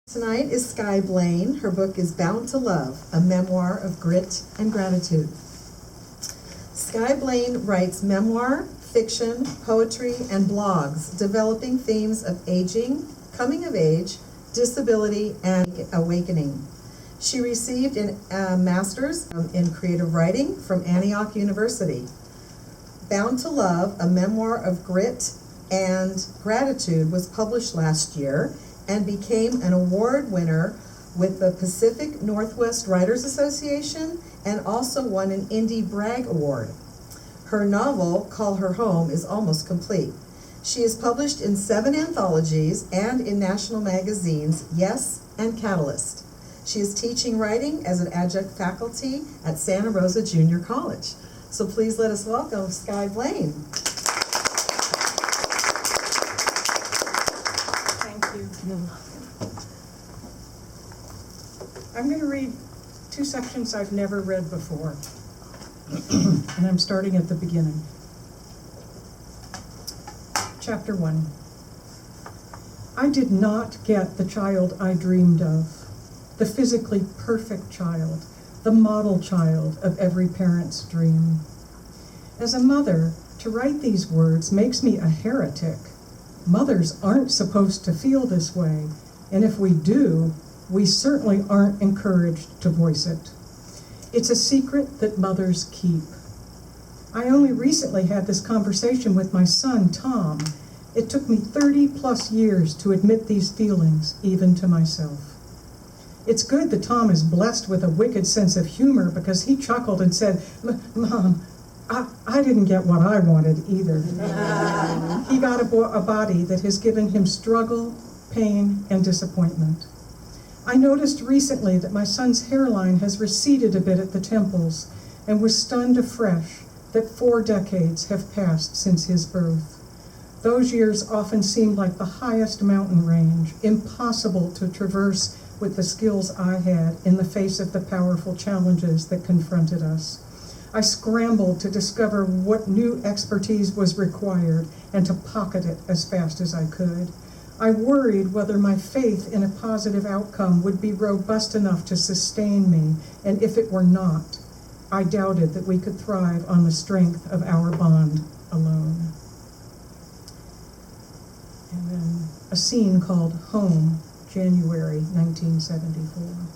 Tonight is Skye Blaine. Her book is Bound to Love, a memoir of grit and gratitude. Skye Blaine writes memoir, fiction, poetry, and blogs developing themes of aging, coming of age, disability, and awakening. She received a master's in creative writing from Antioch University. Bound to Love, a memoir of grit and gratitude was published last year and became an award winner with the Pacific Northwest Writers Association and also won an Indie Brag Award. Her novel, Call Her Home, is almost complete. She is published in 7 anthologies and in national magazines, Yes and Catalyst. She is teaching writing as an adjunct faculty at Santa Rosa Junior College. So please let us welcome Skye Blaine. I'm going to read 2 sections I've never read before, and I'm starting at the beginning. Chapter 1. I did not get the child I dreamed of, the physically perfect child, the model child of every parent's dream. As a mother, to write these words makes me a heretic. Mothers aren't supposed to feel this way, and if we do, we certainly aren't encouraged to voice it. It's a secret that mothers keep. I only recently had this conversation with my son, Tom. It took me 30+ years to admit these feelings, even to myself. It's good that Tom is blessed with a wicked sense of humor because he chuckled and said, "Mom, I didn't get what I wanted either." He got a body that has given him struggle, pain, and disappointment. I noticed recently that my son's hairline has receded a bit at the temples and was stunned afresh that 4 decades have passed since his birth. Those years often seemed like the highest mountain range, impossible to traverse with the skills I had in the face of the powerful challenges that confronted us. I scrambled to discover what new expertise was required and to pocket it as fast as I could. I worried whether my faith in a positive outcome would be robust enough to sustain me, and if it were not, I doubted that we could thrive on the strength of our bond alone. And then a scene called Home, January 1974.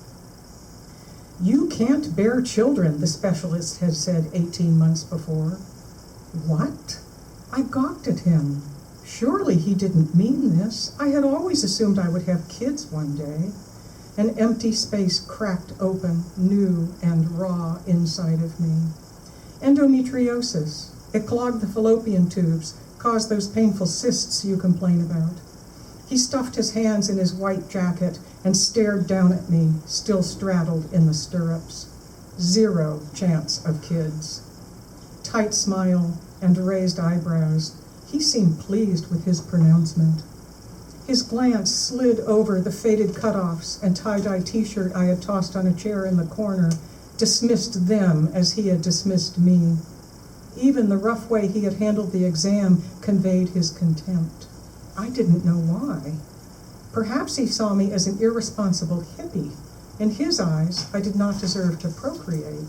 "You can't bear children," the specialist had said 18 months before. What? I gawked at him. Surely he didn't mean this. I had always assumed I would have kids one day. An empty space cracked open, new and raw inside of me. Endometriosis. It clogged the fallopian tubes, caused those painful cysts you complain about. He stuffed his hands in his white jacket and stared down at me, still straddled in the stirrups. 0 chance of kids. Tight smile and raised eyebrows. He seemed pleased with his pronouncement. His glance slid over the faded cutoffs and tie-dye t-shirt I had tossed on a chair in the corner, dismissed them as he had dismissed me. Even the rough way he had handled the exam conveyed his contempt. I didn't know why. Perhaps he saw me as an irresponsible hippie. In his eyes, I did not deserve to procreate.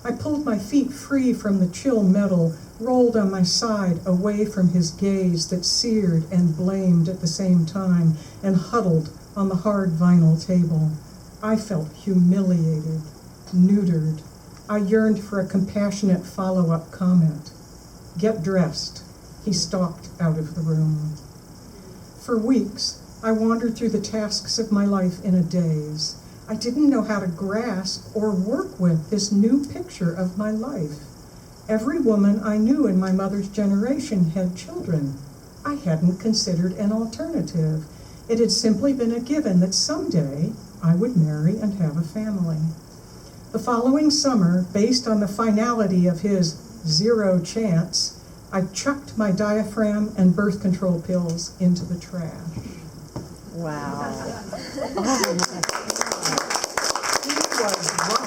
I pulled my feet free from the chill metal, rolled on my side away from his gaze that seared and blamed at the same time, and huddled on the hard vinyl table. I felt humiliated, neutered. I yearned for a compassionate follow-up comment. "Get dressed." He stalked out of the room. For weeks, I wandered through the tasks of my life in a daze. I didn't know how to grasp or work with this new picture of my life. Every woman I knew in my mother's generation had children. I hadn't considered an alternative. It had simply been a given that someday I would marry and have a family. The following summer, based on the finality of his 0 chance, I chucked my diaphragm and birth control pills into the trash. Wow. He was right.